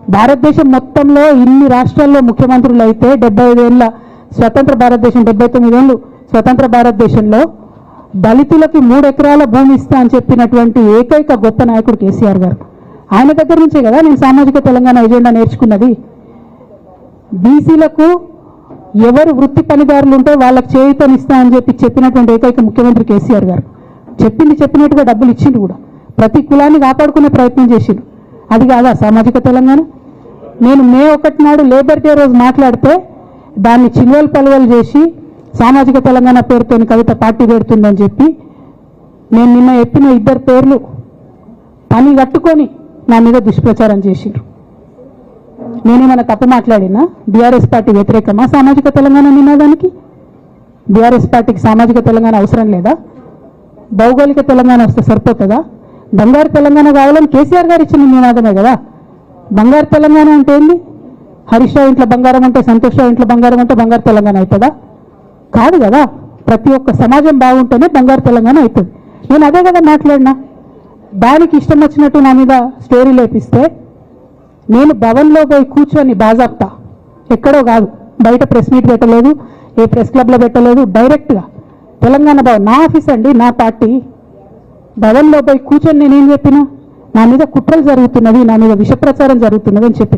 భారతదేశం మొత్తంలో ఇన్ని రాష్ట్రాల్లో ముఖ్యమంత్రులు అయితే 75 ఏళ్ళ స్వతంత్ర భారతదేశం, 79 ఏళ్ళు స్వతంత్ర భారతదేశంలో దళితులకి 3 ఎకరాల భూమి ఇస్తా అని చెప్పినటువంటి ఏకైక గొప్ప నాయకుడు కేసీఆర్ గారు. ఆయన దగ్గర నుంచే కదా నేను సామాజిక తెలంగాణ ఎజెండా నేర్చుకున్నది. బీసీలకు ఎవరు వృత్తి పనిదారులు ఉంటే వాళ్ళకి చేయూతనిస్తా అని చెప్పినటువంటి ఏకైక ముఖ్యమంత్రి కేసీఆర్ గారు. చెప్పినట్టుగా డబ్బులు ఇచ్చిండు కూడా. ప్రతి కులాన్ని కాపాడుకునే ప్రయత్నం చేసిండు. అది కాదా సామాజిక తెలంగాణ? నేను మే 1 నాడు లేబర్ డే రోజు మాట్లాడితే దాన్ని చిల్వలు పలువలు చేసి సామాజిక తెలంగాణ పేరుతో కవిత పార్టీ పెడుతుందని చెప్పి నేను నిన్న చెప్పిన 2 పేర్లు పని కట్టుకొని నా మీద దుష్ప్రచారం చేసిండ్రు. నేనేమైనా తప్పు మాట్లాడినా? బీఆర్ఎస్ పార్టీ వ్యతిరేకమా సామాజిక తెలంగాణ నినాదానికి? బీఆర్ఎస్ పార్టీకి సామాజిక తెలంగాణ అవసరం లేదా? భౌగోళిక తెలంగాణ వస్తే సరిపోతుందా? బంగారు తెలంగాణ కావాలని కేసీఆర్ గారు ఇచ్చిన నినాదమే కదా. బంగారు తెలంగాణ అంటే ఏంది? హరీష్ రావు ఇంట్లో బంగారం అంటే, సంతోష్ రావు ఇంట్లో బంగారం అంటే బంగారు తెలంగాణ అవుతుందా? కాదు కదా. ప్రతి ఒక్క సమాజం బాగుంటేనే బంగారు తెలంగాణ అవుతుంది. నేను అదే కదా మాట్లాడినా. దానికి ఇష్టం వచ్చినట్టు నా మీద స్టోరీ లేపిస్తే నేను భవన్లో పోయి కూర్చొని బాజాప్తా, ఎక్కడో కాదు, బయట ప్రెస్ మీట్ పెట్టలేదు, ఏ ప్రెస్ క్లబ్లో పెట్టలేదు, డైరెక్ట్గా తెలంగాణ భవన్ నా ఆఫీస్ అండి, నా పార్టీ భవన్లో పోయి కూర్చొని నేనేం చెప్పినా? నా మీద కుట్రలు జరుగుతున్నది, నా మీద విష ప్రచారం జరుగుతున్నది అని చెప్పిన.